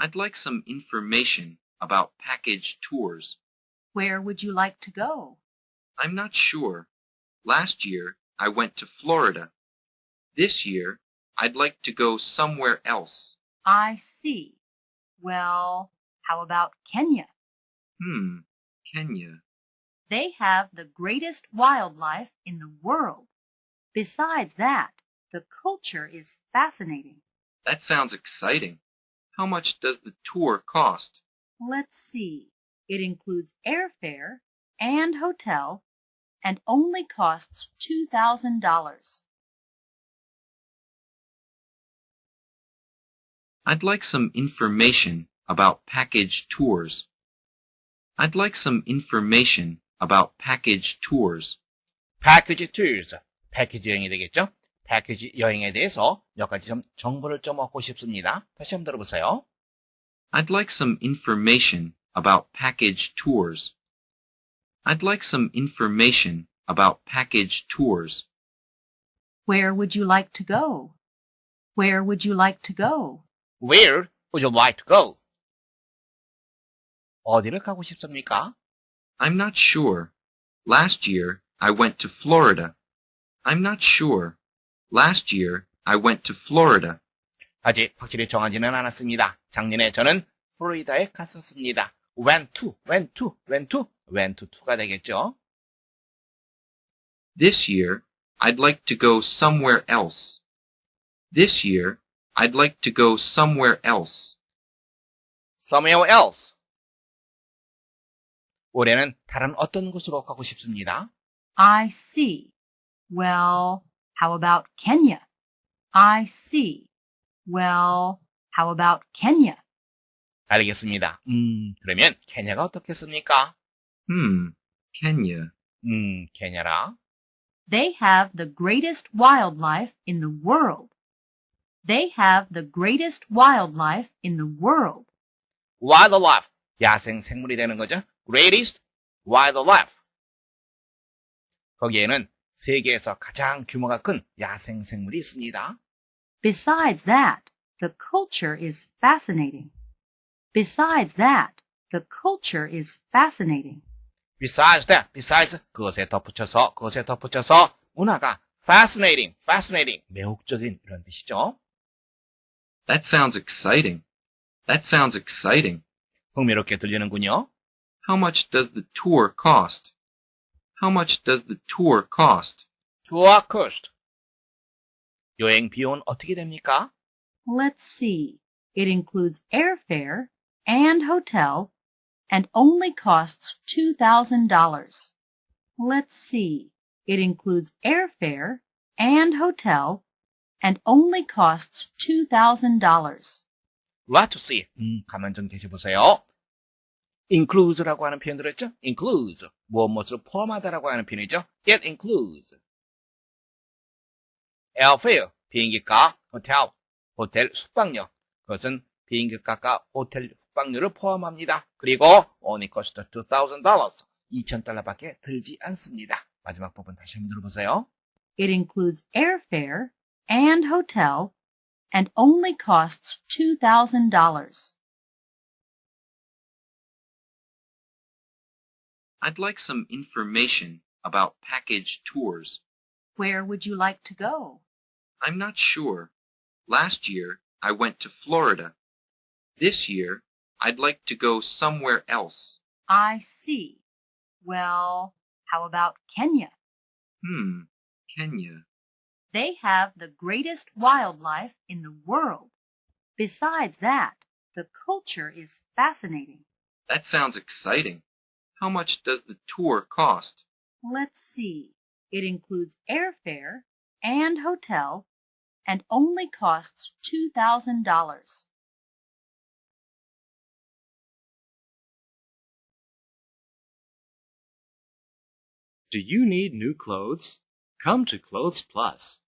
I'd like some information about package tours. Where would you like to go? I'm not sure. Last year, I went to Florida. This year, I'd like to go somewhere else. I see. Well, how about Kenya? Kenya. They have the greatest wildlife in the world. Besides that, the culture is fascinating. That sounds exciting. How much does the tour cost? Let's see. It includes airfare and hotel and only costs $2,000. I'd like some information about package tours. I'd like some information about package tours. package tours, 패키지 여행이 되겠죠? 패키지 여행에 대해서 몇 가지 정보를 좀 얻고 싶습니다. 다시 한번 들어보세요. I'd like some information about package tours. I'd like some information about package tours. Where would you like to go? Where would you like to go? Where would you like to go? 어디를 가고 싶습니까? I'm not sure. Last year, I went to Florida. I'm not sure. Last year, I went to Florida. 아직 확실히 정하지는 않았습니다. 작년에 저는 플로리다에 갔었습니다. went to가 되겠죠? This year, I'd like to go somewhere else. This year, I'd like to go somewhere else. somewhere else. 올해는 다른 어떤 곳으로 가고 싶습니다. I see. Well, how about Kenya? I see. Well, how about Kenya? 알겠습니다. 그러면 케냐가 어떻겠습니까? Kenya. 케냐라. They have the greatest wildlife in the world. They have the greatest wildlife in the world. wildlife, 야생 생물이 되는 거죠. greatest wildlife. 거기에는 세계에서 가장 규모가 큰 야생 생물이 있습니다. Besides that, the culture is fascinating. Besides that, the culture is fascinating. besides that, besides 그것에 덧붙여서 문화가 fascinating, 매혹적인 이런 뜻이죠. That sounds exciting. That sounds exciting. 흥미롭게 들리는군요. How much does the tour cost? How much does the tour cost? tour cost. 여행 비용은 어떻게 됩니까? Let's see. It includes airfare and hotel and only costs $2,000. Let's see. It includes airfare and hotel and only costs $2,000. Let's see. 가만 좀 계셔보세요. includes라고 하는 표현 들었죠? includes. 무엇을 포함하다라고 하는 표현이죠. It includes. airfare, 비행기가, 호텔 숙박료. 그것은 비행기값과 호텔 숙박료를 포함합니다. 그리고 only cost $2,000. $2,000밖에 들지 않습니다. 마지막 부분 다시 한번 들어보세요. It includes airfare and hotel and only costs $2,000. I'd like some information about package tours. Where would you like to go? I'm not sure. Last year, I went to Florida. This year, I'd like to go somewhere else. I see. Well, how about Kenya? Kenya. They have the greatest wildlife in the world. Besides that, the culture is fascinating. That sounds exciting. How much does the tour cost? Let's see. It includes airfare and hotel and only costs $2,000. Do you need new clothes? Come to Clothes Plus.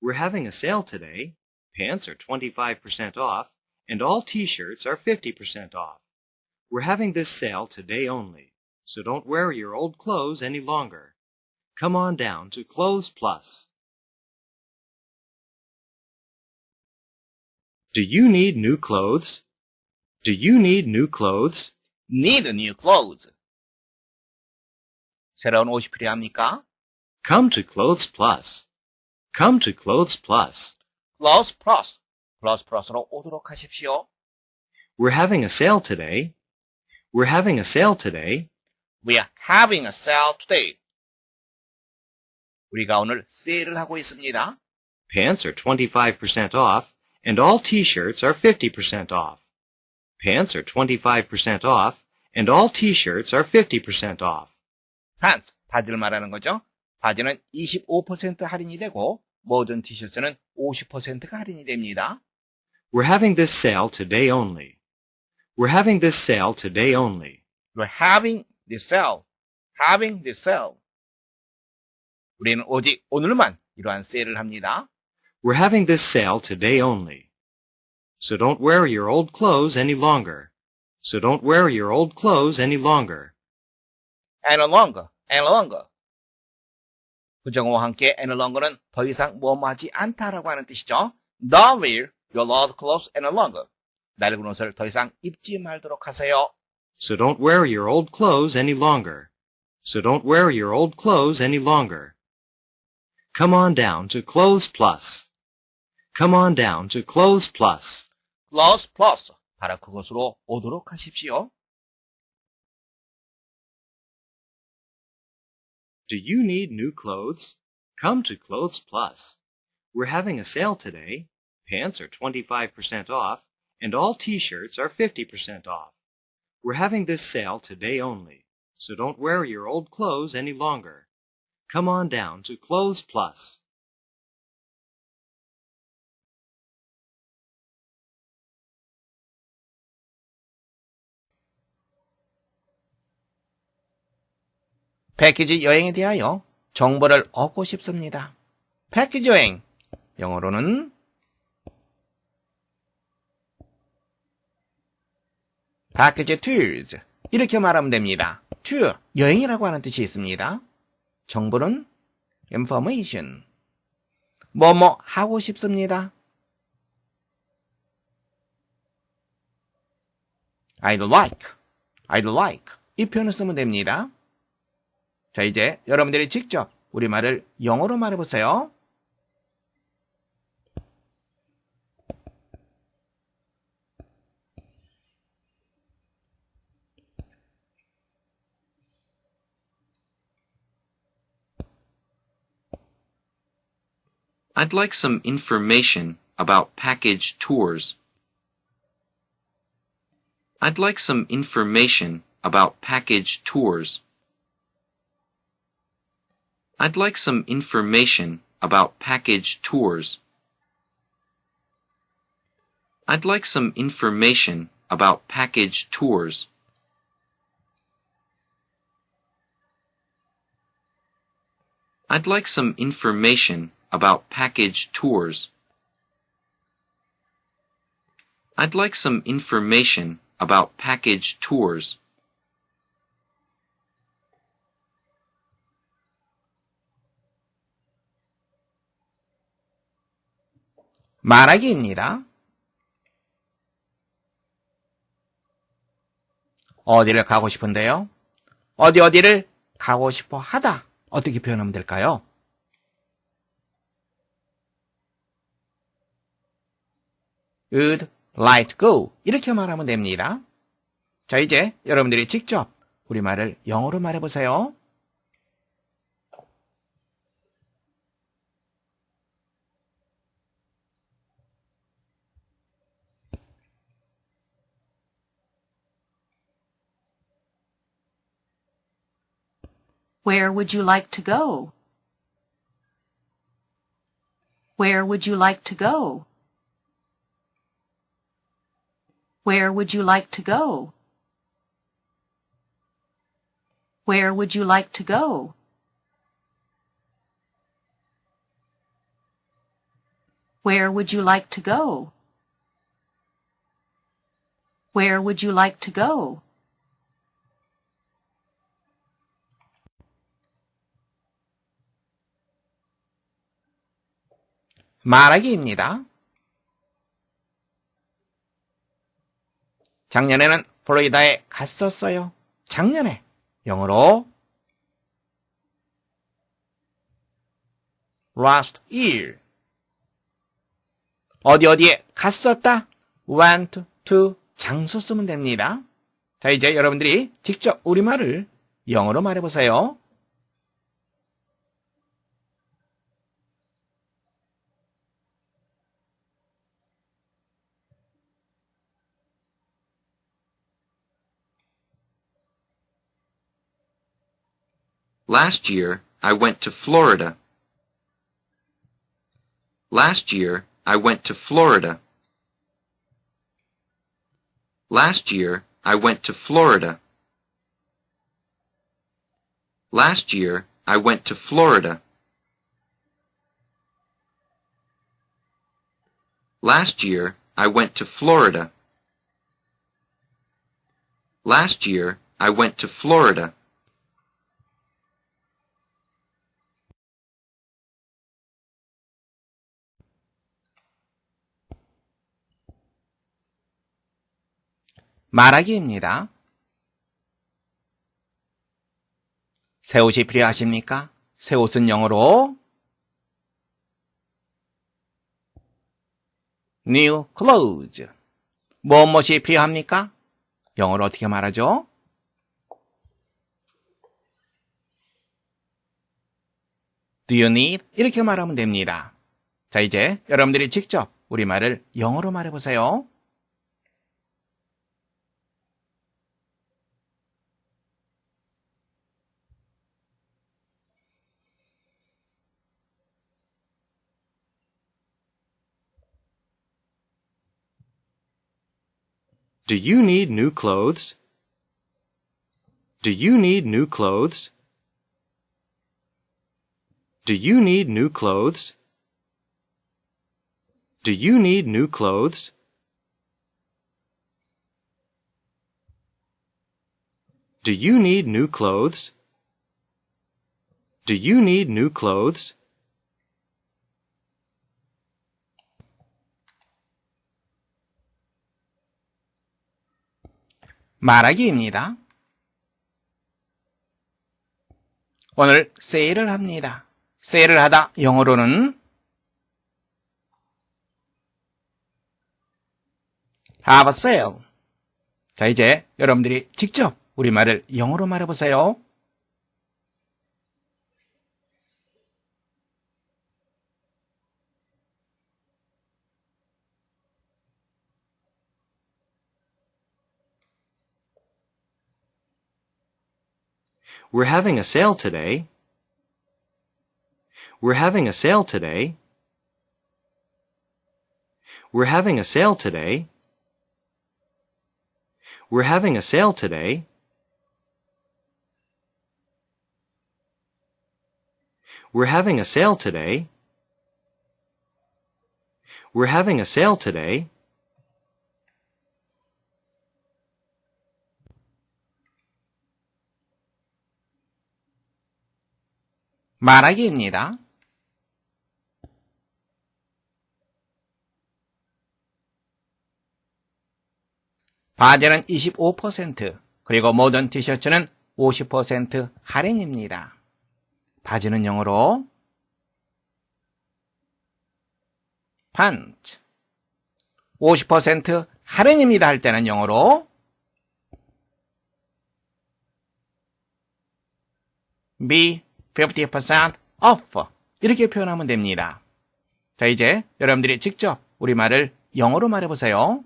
We're having a sale today. Pants are 25% off, and all t-shirts are 50% off. We're having this sale today only, so don't wear your old clothes any longer. Come on down to Clothes Plus. Do you need new clothes? Do you need new clothes? need new clothes. 새로운 옷이 필요합니까? Come to Clothes Plus. Come to Clothes Plus. Clothes Plus. Clothes Plus로 오도록 하십시오. We're having a sale today. We're having a sale today. We are having a sale today. 우리가 오늘 세일을 하고 있습니다. Pants are 25% off, and all t-shirts are 50% off. Pants are 25% off, and all t-shirts are 50% off. pants, 바지를 말하는 거죠. 바지는 25% 할인이 되고 모든 티셔츠는 50%가 할인이 됩니다. We're having this sale today only. We're having this sale today only. We're having this sale. Having this sale. 우리는 오직 오늘만 이러한 세일을 합니다. We're having this sale today only. So don't wear your old clothes any longer. So don't wear your old clothes any longer. And longer, and longer. 부정어와 함께 and longer는 더 이상 뭐뭐하지 않다라고 하는 뜻이죠. Don't wear your old clothes any longer. 낡은 옷을 더 이상 입지 말도록 하세요. So don't wear your old clothes any longer. So don't wear your old clothes any longer. Come on down to Clothes Plus. Come on down to Clothes Plus. Clothes Plus. 바로 그곳으로 오도록 하십시오. Do you need new clothes? Come to Clothes Plus. We're having a sale today. Pants are 25% off, and all t-shirts are 50% off. We're having this sale today only, so don't wear your old clothes any longer. Come on down to Clothes Plus. 패키지 여행에 대하여 정보를 얻고 싶습니다. 패키지 여행, 영어로는 패키지 tours 이렇게 말하면 됩니다. tour, 여행이라고 하는 뜻이 있습니다. 정보는 information, 뭐뭐 하고 싶습니다. I'd like 이 표현을 쓰면 됩니다. 자, 이제 여러분들이 직접 우리말을 영어로 말해보세요. I'd like some information about package tours. I'd like some information about package tours. I'd like some information about package tours. I'd like some information about package tours. I'd like some information about package tours. I'd like some information about package tours. 말하기입니다. 어디를 가고 싶은데요? 어디를 가고 싶어 하다. 어떻게 표현하면 될까요? would like to go 이렇게 말하면 됩니다. 자, 이제 여러분들이 직접 우리말을 영어로 말해보세요. Where would you like to go? Where would you like to go? Where would you like to go? Where would you like to go? Where would you like to go? Where would you like to go? 말하기입니다. 작년에는 플로리다에 갔었어요. 작년에 영어로 last year. 어디에 갔었다. went to 장소 쓰면 됩니다. 자, 이제 여러분들이 직접 우리말을 영어로 말해보세요. Last year, I went to Florida. Last year, I went to Florida. Last year, I went to Florida. Last year, I went to Florida. Last year, I went to Florida. Last year, I went to Florida. 말하기입니다. 새 옷이 필요하십니까? 새 옷은 영어로 new clothes. 무엇이 필요합니까? 영어로 어떻게 말하죠? Do you need? 이렇게 말하면 됩니다. 자, 이제 여러분들이 직접 우리말을 영어로 말해보세요. Do you need new clothes? Do you need new clothes? Do you need new clothes? Do you need new clothes? Do you need new clothes? Do you need new clothes? 말하기입니다. 오늘 세일을 합니다. 세일을 하다 영어로는 have a sale. 자, 이제 여러분들이 직접 우리말을 영어로 말해보세요. We're having a sale today. We're having a sale today. We're having a sale today. We're having a sale today. We're having a sale today. We're having a sale today. 말하기입니다. 바지는 25%, 그리고 모든 티셔츠는 50% 할인입니다. 바지는 영어로 pant. 50% 할인입니다 할 때는 영어로 be 50% off. 이렇게 표현하면 됩니다. 자, 이제 여러분들이 직접 우리말을 영어로 말해보세요.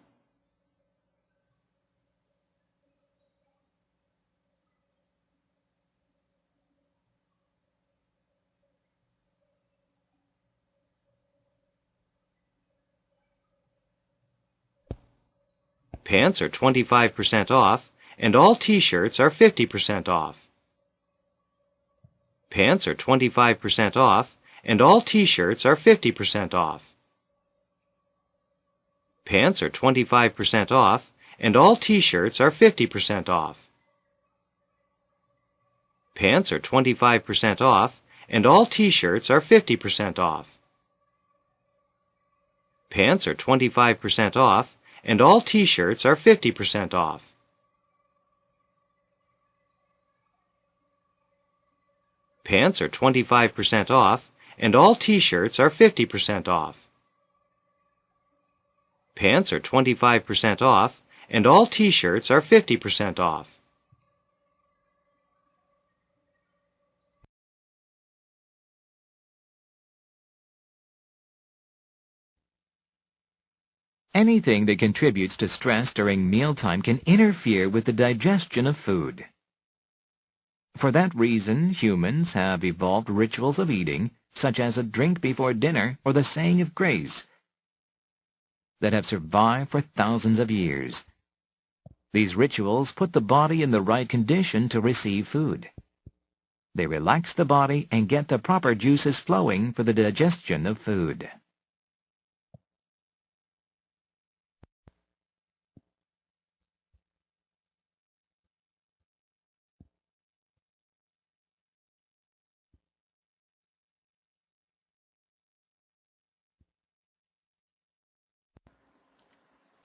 Pants are 25% off, and all t-shirts are 50% off. Pants are 25% off, and all t-shirts are 50% off. Pants are 25% off, and all t-shirts are 50% off. Pants are 25% off, and all t-shirts are 50% off. Pants are 25% off, and all t-shirts are 50% off. Pants are 25% off, and all t-shirts are 50% off. Pants are 25% off, and all t-shirts are 50% off. Anything that contributes to stress during mealtime can interfere with the digestion of food. For that reason, humans have evolved rituals of eating, such as a drink before dinner or the saying of grace, that have survived for thousands of years. These rituals put the body in the right condition to receive food. They relax the body and get the proper juices flowing for the digestion of food.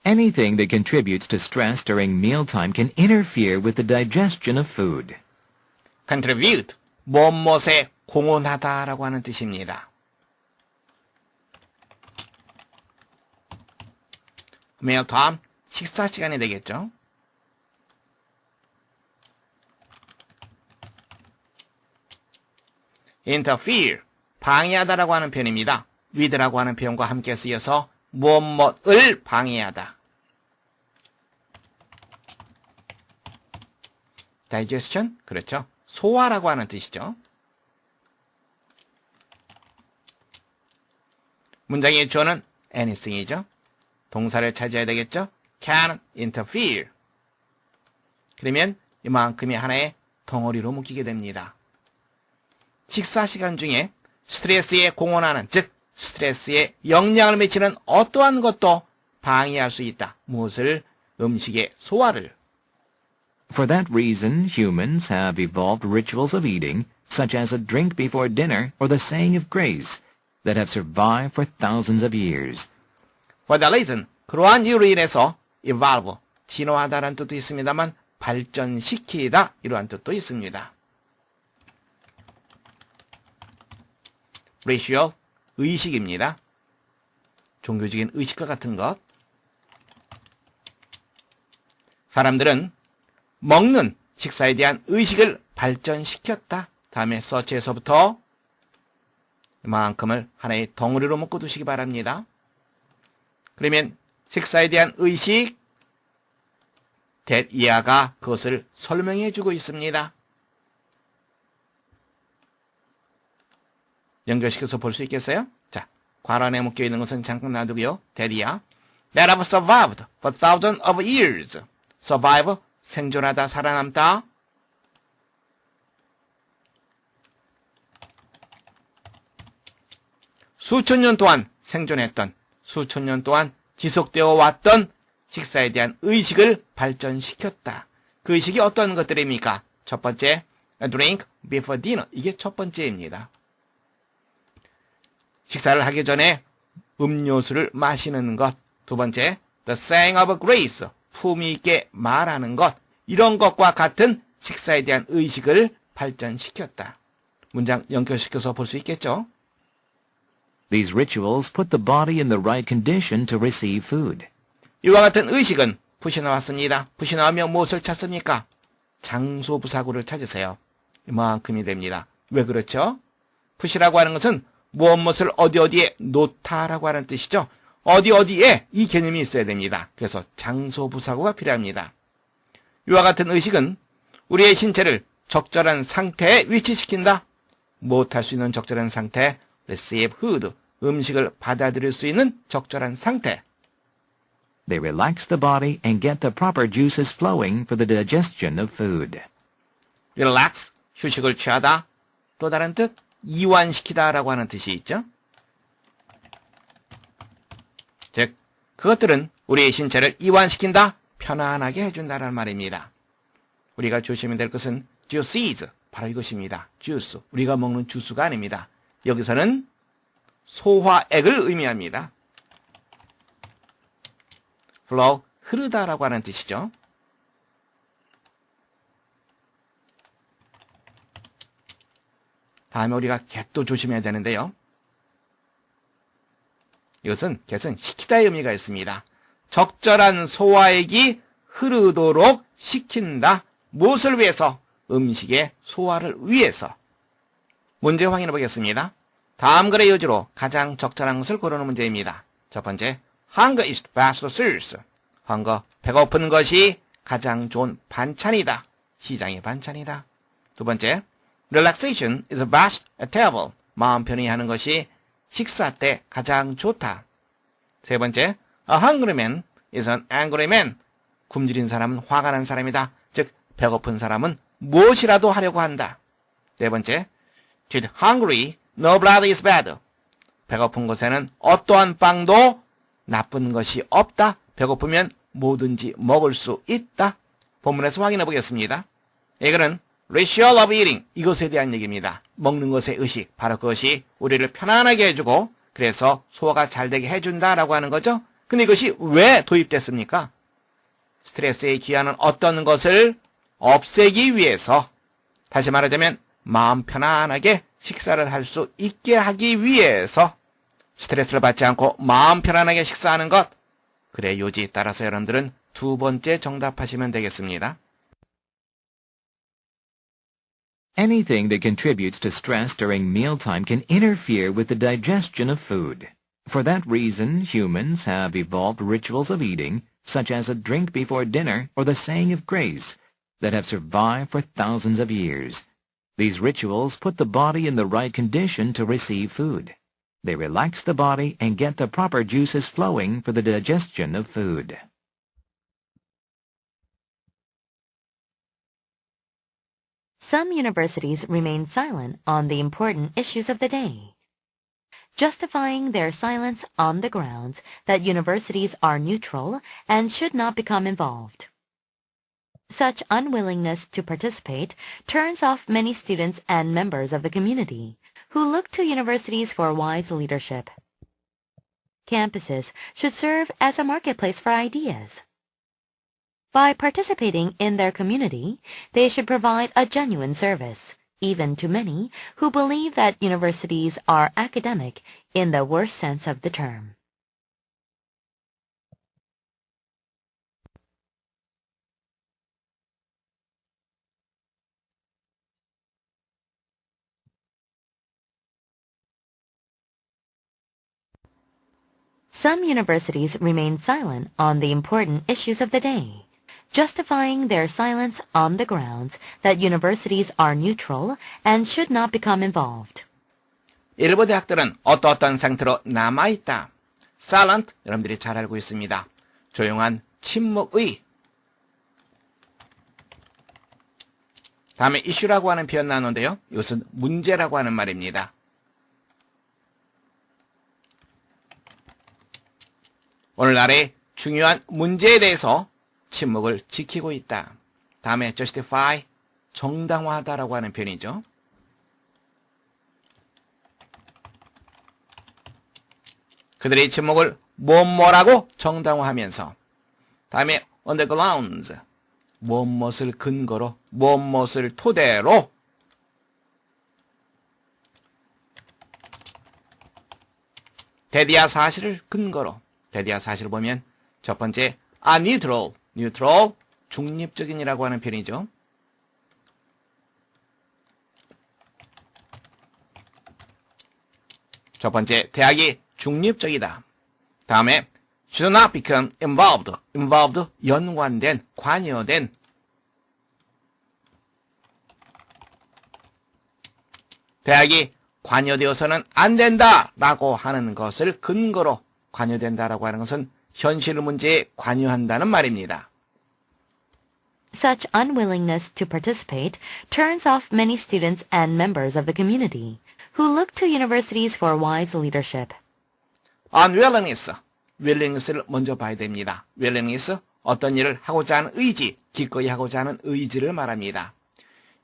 Anything that contributes to stress during mealtime can interfere with the digestion of food. contribute, 무엇에 공헌하다라고 하는 뜻입니다. mealtime, 식사 시간이 되겠죠. interfere, 방해하다라고 하는 표현입니다. with라고 하는 표현과 함께 쓰여서 무엇을 방해하다. digestion, 그렇죠. 소화라고 하는 뜻이죠. 문장의 주어는 anything이죠. 동사를 찾아야 되겠죠. can interfere. 그러면 이만큼이 하나의 덩어리로 묶이게 됩니다. 식사 시간 중에 스트레스에 공헌하는, 즉 스트레스에 영향을 미치는 어떠한 것도 방해할 수 있다. 무엇을? 음식의 소화를. For that reason, humans have evolved rituals of eating, such as a drink before dinner or the saying of grace, that have survived for thousands of years. For that reason, 그러한 이유로 인해서 evolve, 진화하다라는 뜻도 있습니다만 발전시키다 이러한 뜻도 있습니다. ritual, 의식입니다. 종교적인 의식과 같은 것. 사람들은 먹는 식사에 대한 의식을 발전시켰다. 다음에 서치에서부터 이만큼을 하나의 덩어리로 묶어 두시기 바랍니다. 그러면 식사에 대한 의식, that 이하가 그것을 설명해 주고 있습니다. 연결시켜서 볼 수 있겠어요? 자, 괄안에 묶여 있는 것은 잠깐 놔두고요. that 이하. that have survived for thousands of years. survive, 생존하다, 살아남다. 수천 년 동안 생존했던, 수천 년 동안 지속되어 왔던 식사에 대한 의식을 발전시켰다. 그 의식이 어떤 것들입니까? 첫 번째, a drink before dinner. 이게 첫 번째입니다. 식사를 하기 전에 음료수를 마시는 것. 두 번째, the saying of grace. 품위 있게 말하는 것. 이런 것과 같은 식사에 대한 의식을 발전시켰다. 문장 연결시켜서 볼 수 있겠죠? These rituals put the body in the right condition to receive food. 이와 같은 의식은 푸시 나왔습니다. 푸시 나오면 무엇을 찾습니까? 장소부사구를 찾으세요. 이만큼이 됩니다. 왜 그렇죠? 푸시라고 하는 것은 무엇을 어디에 놓다라고 하는 뜻이죠. 어디에 이 개념이 있어야 됩니다. 그래서 장소부사구가 필요합니다. 이와 같은 의식은 우리의 신체를 적절한 상태에 위치시킨다. 무엇할 수 있는 적절한 상태? receive food, 음식을 받아들일 수 있는 적절한 상태. They relax the body and get the proper juices flowing for the digestion of food. relax, 휴식을 취하다. 또 다른 뜻, 이완시키다라고 하는 뜻이 있죠. 즉, 그것들은 우리의 신체를 이완시킨다, 편안하게 해준다는 말입니다. 우리가 조심해야 될 것은 juices, 바로 이것입니다. 주스, 우리가 먹는 주스가 아닙니다. 여기서는 소화액을 의미합니다. flow, 흐르다라고 하는 뜻이죠. 다음에 우리가 get도 조심해야 되는데요. 이것은 get은 시키다의 의미가 있습니다. 적절한 소화액이 흐르도록 시킨다. 무엇을 위해서? 음식의 소화를 위해서. 문제 확인해 보겠습니다. 다음 글의 요지로 가장 적절한 것을 고르는 문제입니다. 첫 번째, hunger is the best sauce. hunger, 배고픈 것이 가장 좋은 반찬이다. 시장의 반찬이다. 두 번째, relaxation is the best at table. 마음 편히 하는 것이 식사 때 가장 좋다. 세 번째, a hungry man is an angry man. 굶주린 사람은 화가 난 사람이다. 즉, 배고픈 사람은 무엇이라도 하려고 한다. 네 번째, to the hungry, no blood is bad. 배고픈 곳에는 어떠한 빵도 나쁜 것이 없다. 배고프면 뭐든지 먹을 수 있다. 본문에서 확인해 보겠습니다. 이거는 ratio of eating, 이것에 대한 얘기입니다. 먹는 것의 의식, 바로 그것이 우리를 편안하게 해주고 그래서 소화가 잘 되게 해준다라고 하는 거죠. 근데 이것이 왜 도입됐습니까? 스트레스에 기하는 어떤 것을 없애기 위해서, 다시 말하자면 마음 편안하게 식사를 할 수 있게 하기 위해서 스트레스를 받지 않고 마음 편안하게 식사하는 것. 그래, 요지에 따라서 여러분들은 두 번째 정답하시면 되겠습니다. Anything that contributes to stress during mealtime can interfere with the digestion of food. For that reason, humans have evolved rituals of eating, such as a drink before dinner or the saying of grace, that have survived for thousands of years. These rituals put the body in the right condition to receive food. They relax the body and get the proper juices flowing for the digestion of food. Some universities remain silent on the important issues of the day, justifying their silence on the grounds that universities are neutral and should not become involved. Such unwillingness to participate turns off many students and members of the community who look to universities for wise leadership. Campuses should serve as a marketplace for ideas. By participating in their community, they should provide a genuine service, even to many who believe that universities are academic in the worst sense of the term. Some universities remain silent on the important issues of the day, justifying their silence on the grounds that universities are neutral and should not become involved. 일부 대학들은 어떤 상태로 남아있다. silent, 여러분들이 잘 알고 있습니다. 조용한 침묵의. 다음에 issue라고 하는 표현 나오는데요. 이것은 문제라고 하는 말입니다. 오늘날의 중요한 문제에 대해서 침묵을 지키고 있다. 다음에 justify, 정당화하다라고 하는 표현이죠. 그들의 침묵을 뭐라고 정당화하면서. 다음에 on the grounds, 무엇을 근거로, 무엇을 토대로. 대디아 사실을 근거로. 대디아 사실을 보면 첫 번째, neutral, 중립적인이라고 하는 표현이죠. 첫 번째, 대학이 중립적이다. 다음에 should not become involved, 연관된, 관여된. 대학이 관여되어서는 안 된다라고 하는 것을 근거로 관여된다라고 하는 것은 현실 문제에 관여한다는 말입니다. Such unwillingness to participate turns off many students and members of the community who look to universities for wise leadership. unwillingness, willingess를 먼저 봐야 됩니다. willingness, 어떤 일을 하고자 하는 의지, 기꺼이 하고자 하는 의지를 말합니다.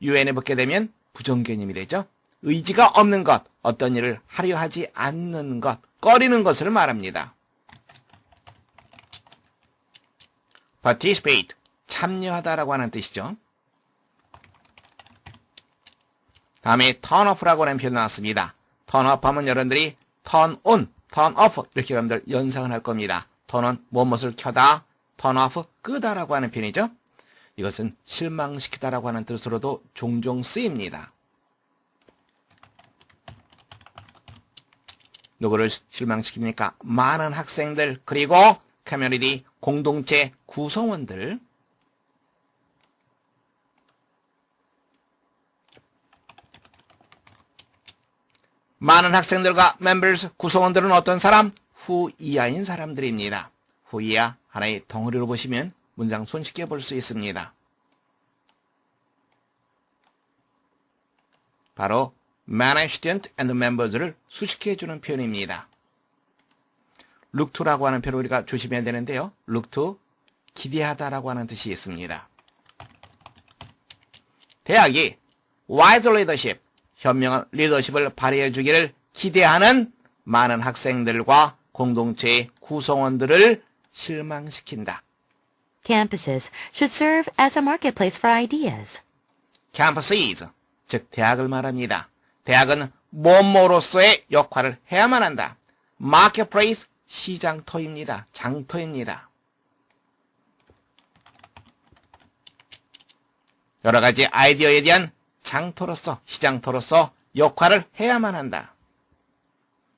un에 붙게 되면 부정개념이 되죠. 의지가 없는 것, 어떤 일을 하려 하지 않는 것, 꺼리는 것을 말합니다. participate, 참여하다라고 하는 뜻이죠. 다음에 turn off라고 하는 표현 나왔습니다. turn off 하면 여러분들이 turn on, turn off 이렇게 여러분들 연상을 할 겁니다. turn on, 무엇을 켜다, turn off, 끄다라고 하는 표현이죠. 이것은 실망시키다라고 하는 뜻으로도 종종 쓰입니다. 누구를 실망시킵니까? 많은 학생들, 그리고 커뮤니티, 공동체 구성원들. 많은 학생들과 members, 구성원들은 어떤 사람? 후이하인 사람들입니다. 후이하, 하나의 덩어리로 보시면 문장 손쉽게 볼 수 있습니다. 바로 many student and members를 수식해주는 표현입니다. look to라고 하는 표현을 우리가 조심해야 되는데요. look to, 기대하다라고 하는 뜻이 있습니다. 대학이 wise leadership, 현명한 리더십을 발휘해 주기를 기대하는 많은 학생들과 공동체의 구성원들을 실망시킨다. Campuses should serve as a marketplace for ideas. campuses, 즉 대학을 말합니다. 대학은 뭐뭐로서의 역할을 해야만 한다. marketplace, 시장터입니다. 장터입니다. 여러 가지 아이디어에 대한 장터로서, 시장터로서 역할을 해야만 한다.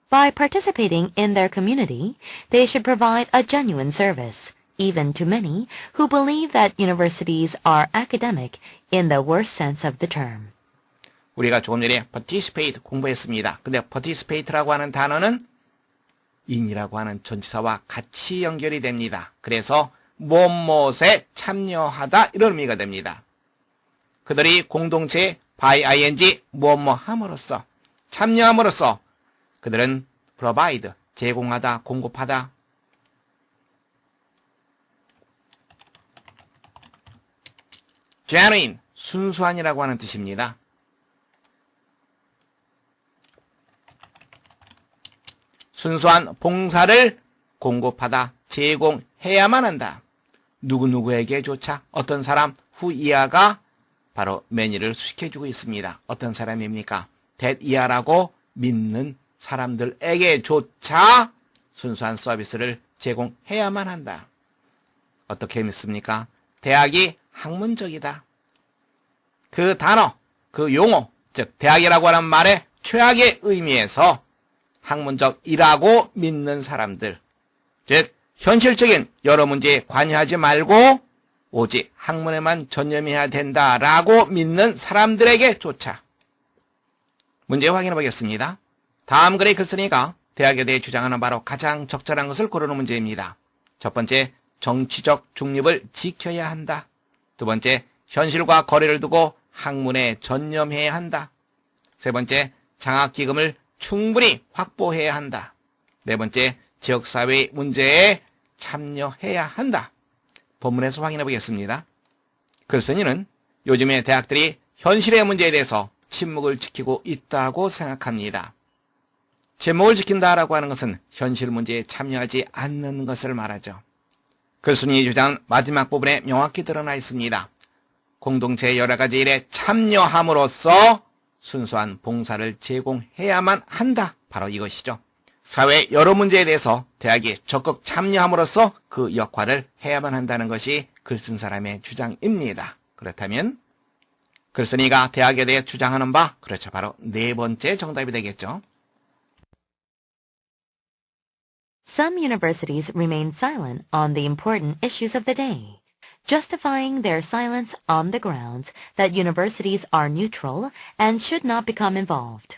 By participating in their community, they should provide a genuine service, even to many who believe that universities are academic in the worst sense of the term. 우리가 조금 전에 participate 공부했습니다. 근데 participate라고 하는 단어는 in이라고 하는 전치사와 같이 연결이 됩니다. 그래서 무엇에 참여하다 이런 의미가 됩니다. 그들이 공동체에 by ing 무엇 함으로써 참여함으로써 그들은 provide 제공하다 공급하다 genuine 순수한이라고 하는 뜻입니다. 순수한 봉사를 공급하다 제공해야만 한다. 누구누구에게조차 어떤 사람 후이하가 바로 매니를 수식해주고 있습니다. 어떤 사람입니까? that 이하라고 믿는 사람들에게조차 순수한 서비스를 제공해야만 한다. 어떻게 믿습니까? 대학이 학문적이다. 그 단어, 그 용어, 즉 대학이라고 하는 말의 최악의 의미에서 학문적이라고 믿는 사람들, 즉 현실적인 여러 문제에 관여하지 말고 오직 학문에만 전념해야 된다라고 믿는 사람들에게조차. 문제 확인해 보겠습니다. 다음 글의 글쓴이가 대학에 대해 주장하는 바로 가장 적절한 것을 고르는 문제입니다. 첫 번째, 정치적 중립을 지켜야 한다. 두 번째, 현실과 거리를 두고 학문에 전념해야 한다. 세 번째, 장학기금을 충분히 확보해야 한다. 네 번째, 지역사회의 문제에 참여해야 한다. 본문에서 확인해 보겠습니다. 글쓴이는 요즘의 대학들이 현실의 문제에 대해서 침묵을 지키고 있다고 생각합니다. 침묵을 지킨다라고 하는 것은 현실 문제에 참여하지 않는 것을 말하죠. 글쓴이의 주장은 마지막 부분에 명확히 드러나 있습니다. 공동체의 여러 가지 일에 참여함으로써 순수한 봉사를 제공해야만 한다. 바로 이것이죠. 사회 여러 문제에 대해서 대학이 적극 참여함으로써 그 역할을 해야만 한다는 것이 글쓴 사람의 주장입니다. 그렇다면 글쓴이가 대학에 대해 주장하는 바, 그렇죠. 바로 네 번째 정답이 되겠죠. Some universities remain silent on the important issues of the day, justifying their silence on the grounds that universities are neutral and should not become involved.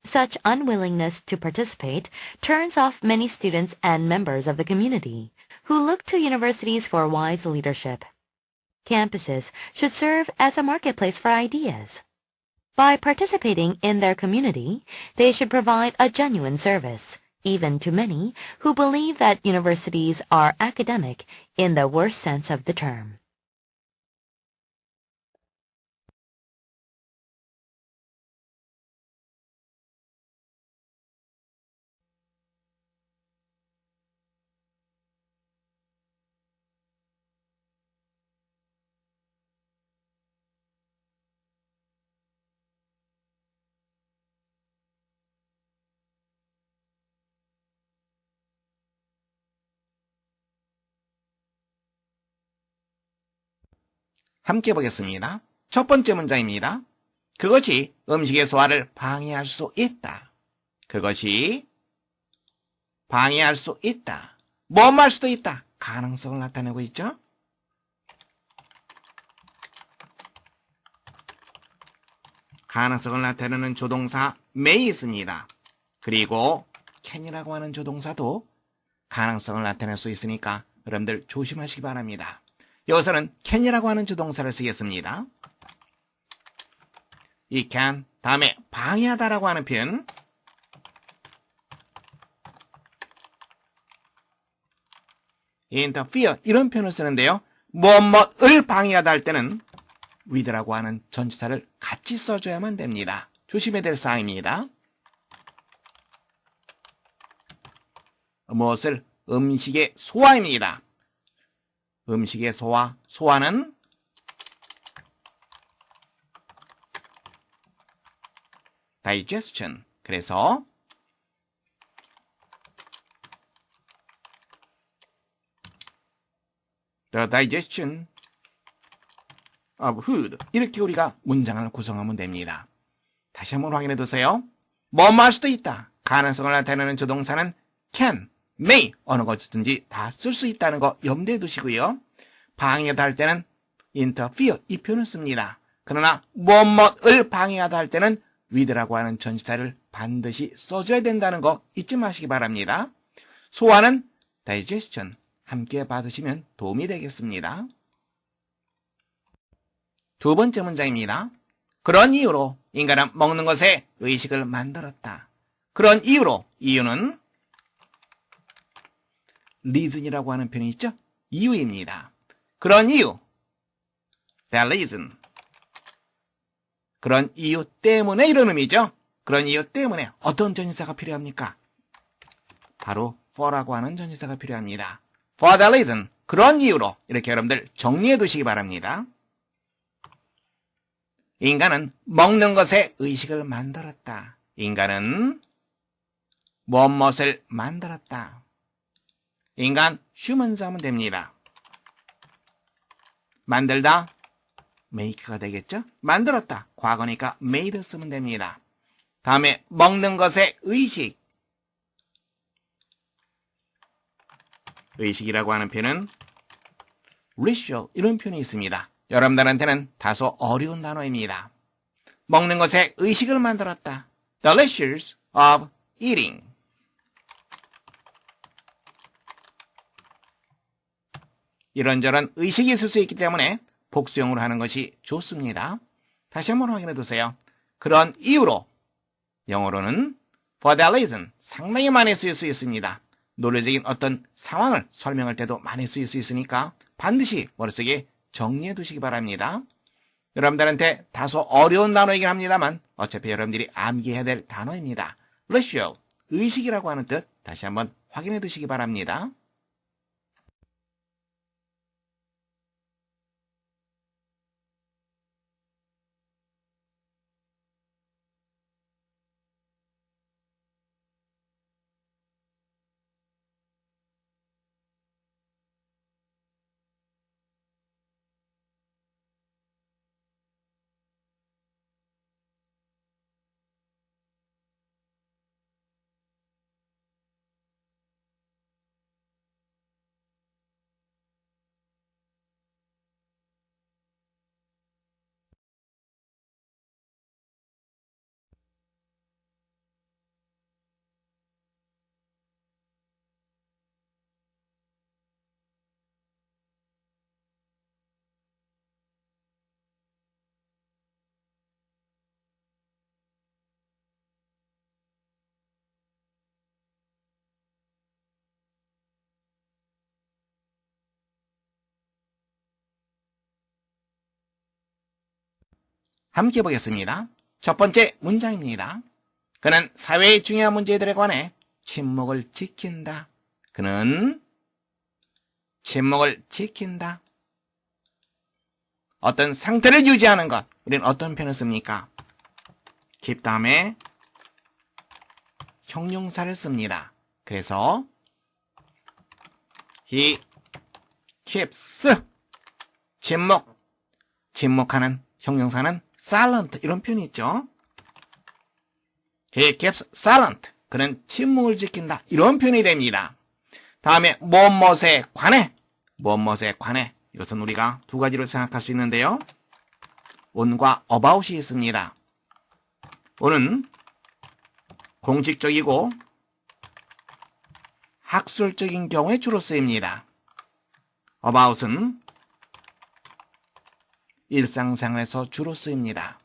Such unwillingness to participate turns off many students and members of the community who look to universities for wise leadership. Campuses should serve as a marketplace for ideas. By participating in their community, they should provide a genuine service, even to many who believe that universities are academic in the worst sense of the term. 함께 보겠습니다. 첫 번째 문장입니다. 그것이 음식의 소화를 방해할 수 있다. 그것이 방해할 수 있다. 뭐할 수도 있다. 가능성을 나타내고 있죠. 가능성을 나타내는 조동사 may 있습니다. 그리고 can이라고 하는 조동사도 가능성을 나타낼 수 있으니까 여러분들 조심하시기 바랍니다. 여기서는 can이라고 하는 조동사를 쓰겠습니다. 이 can 다음에 방해하다라고 하는 표현 interfere 이런 표현을 쓰는데요. 뭐뭐을 방해하다 할 때는 with라고 하는 전치사를 같이 써줘야만 됩니다. 조심해야 될 사항입니다. 무엇을? 음식의 소화입니다. 음식의 소화, 소화는 digestion. 그래서 the digestion of food. 이렇게 우리가 문장을 구성하면 됩니다. 다시 한번 확인해 두세요. 뭐할 수도 있다. 가능성을 나타내는 조동사는 can, may 어느 것이든지 다 쓸 수 있다는 거 염두에 두시고요. 방해하다 할 때는 interfere 이 표현을 씁니다. 그러나 뭐를 방해하다 할 때는 with라고 하는 전치사를 반드시 써줘야 된다는 거 잊지 마시기 바랍니다. 소화는 digestion 함께 받으시면 도움이 되겠습니다. 두 번째 문장입니다. 그런 이유로 인간은 먹는 것에 의식을 만들었다. 그런 이유로, 이유는 reason이라고 하는 표현이 있죠? 이유입니다. 그런 이유, that reason. 그런 이유 때문에 이런 의미죠? 그런 이유 때문에 어떤 전치사가 필요합니까? 바로 for라고 하는 전치사가 필요합니다. For that reason, 그런 이유로 이렇게 여러분들 정리해 두시기 바랍니다. 인간은 먹는 것에 의식을 만들었다. 인간은 무엇을 만들었다. 인간 humans 하면 됩니다. 만들다 make가 되겠죠? 만들었다. 과거니까 made 쓰면 됩니다. 다음에 먹는 것에 의식. 의식이라고 하는 표현은 ritual 이런 표현이 있습니다. 여러분들한테는 다소 어려운 단어입니다. 먹는 것에 의식을 만들었다. The rituals of eating. 이런저런 의식이 있을 수 있기 때문에 복수형으로 하는 것이 좋습니다. 다시 한번 확인해 두세요. 그런 이유로 영어로는 for that reason 상당히 많이 쓰일 수 있습니다. 논리적인 어떤 상황을 설명할 때도 많이 쓰일 수 있으니까 반드시 머릿속에 정리해 두시기 바랍니다. 여러분들한테 다소 어려운 단어이긴 합니다만 어차피 여러분들이 암기해야 될 단어입니다. ratio, 의식이라고 하는 뜻 다시 한번 확인해 두시기 바랍니다. 함께 보겠습니다. 첫 번째 문장입니다. 그는 사회의 중요한 문제들에 관해 침묵을 지킨다. 그는 침묵을 지킨다. 어떤 상태를 유지하는 것. 우리는 어떤 표현을 씁니까? keep 다음에 형용사를 씁니다. 그래서 he keeps 침묵 침묵하는 형용사는 silent 이런 표현이 있죠. He keeps silent. 그는 침묵을 지킨다. 이런 표현이 됩니다. 다음에 무엇에 관해. 무엇에 관해. 이것은 우리가 두 가지로 생각할 수 있는데요. on과 about이 있습니다. on은 공식적이고 학술적인 경우에 주로 쓰입니다. about은 일상생활에서 주로 쓰입니다.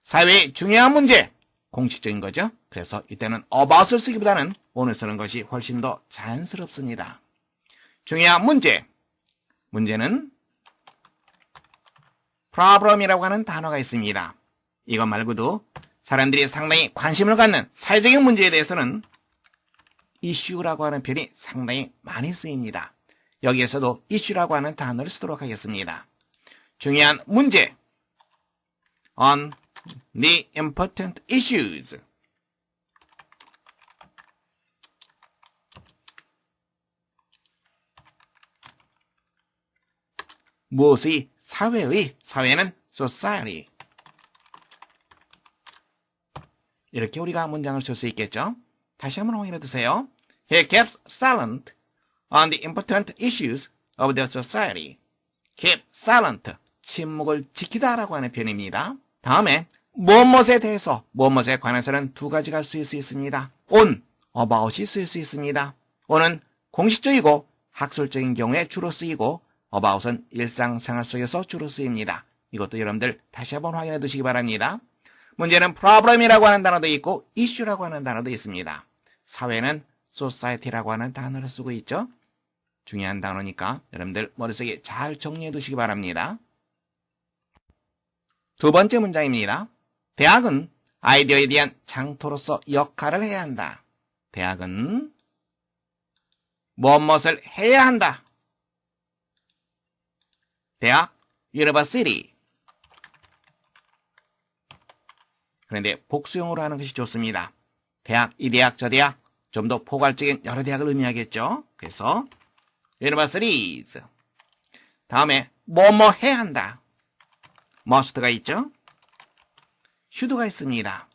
사회의 중요한 문제, 공식적인 거죠. 그래서 이때는 about을 쓰기보다는 on을 쓰는 것이 훨씬 더 자연스럽습니다. 중요한 문제, 문제는 problem이라고 하는 단어가 있습니다. 이것 말고도 사람들이 상당히 관심을 갖는 사회적인 문제에 대해서는 issue라고 하는 표현이 상당히 많이 쓰입니다. 여기에서도 issue라고 하는 단어를 쓰도록 하겠습니다. 중요한 문제, on the important issues. 무엇의 사회의, 사회는 society. 이렇게 우리가 문장을 쓸 수 있겠죠. 다시 한번 확인해 두세요. He keeps silent on the important issues of the society. keep silent, 침묵을 지키다라고 하는 표현입니다. 다음에 무엇에 대해서, 무엇에 관해서는 두 가지가 쓰일 수 있습니다. on, about이 쓰일 수 있습니다. on은 공식적이고 학술적인 경우에 주로 쓰이고 about은 일상생활 속에서 주로 쓰입니다. 이것도 여러분들 다시 한번 확인해 두시기 바랍니다. 문제는 problem이라고 하는 단어도 있고 issue라고 하는 단어도 있습니다. 사회는 society라고 하는 단어를 쓰고 있죠. 중요한 단어니까 여러분들 머릿속에 잘 정리해 두시기 바랍니다. 두 번째 문장입니다. 대학은 아이디어에 대한 장터로서 역할을 해야 한다. 대학은 무엇을 해야 한다. 대학, university. 그런데 복수형으로 하는 것이 좋습니다. 대학, 이 대학, 저 대학, 좀 더 포괄적인 여러 대학을 의미하겠죠. 그래서 universities. 다음에 뭐뭐 해야 한다. must가 있죠. should가 있습니다.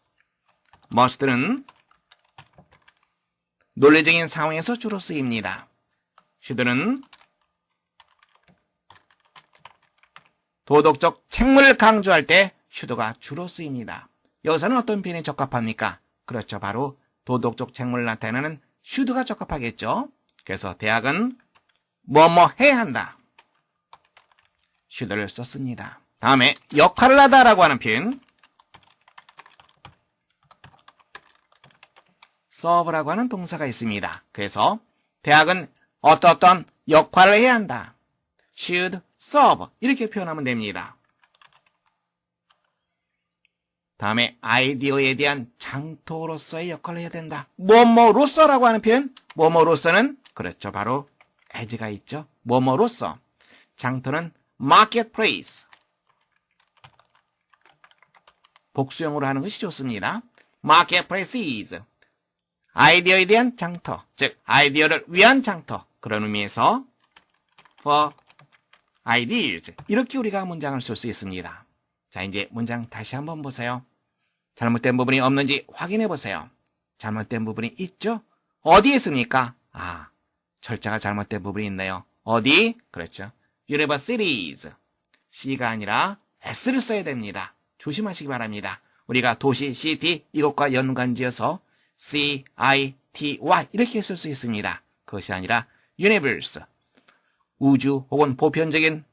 must는 논리적인 상황에서 주로 쓰입니다. should는 도덕적 책무를 강조할 때 should가 주로 쓰입니다. 여기서는 어떤 표현이 적합합니까? 그렇죠. 바로 도덕적 책무를 나타내는 should가 적합하겠죠. 그래서 대학은 뭐뭐 해야 한다. should를 썼습니다. 다음에 역할을 하다라고 하는 표현. serve라고 하는 동사가 있습니다. 그래서 대학은 어떤 역할을 해야 한다. should serve 이렇게 표현하면 됩니다. 다음에 아이디어에 대한 장터로서의 역할을 해야 된다. 뭐뭐로서라고 하는 표현. 뭐뭐로서는 그렇죠. 바로 as가 있죠. 뭐뭐로서. 장터는 marketplace. 복수형으로 하는 것이 좋습니다. marketplaces. 아이디어에 대한 장터, 즉 아이디어를 위한 장터. 그런 의미에서 for ideas. 이렇게 우리가 문장을 쓸 수 있습니다. 자, 이제 문장 다시 한번 보세요. 잘못된 부분이 없는지 확인해 보세요. 잘못된 부분이 있죠? 어디에 있습니까? 아, 철자가 잘못된 부분이 있네요. 어디? 그렇죠. universities. C가 아니라 S를 써야 됩니다. 조심하시기 바랍니다. 우리가 도시, city 이것과 연관지어서 C-I-T-Y 이렇게 쓸 수 있습니다. 그것이 아니라 universe. 우주 혹은 보편적인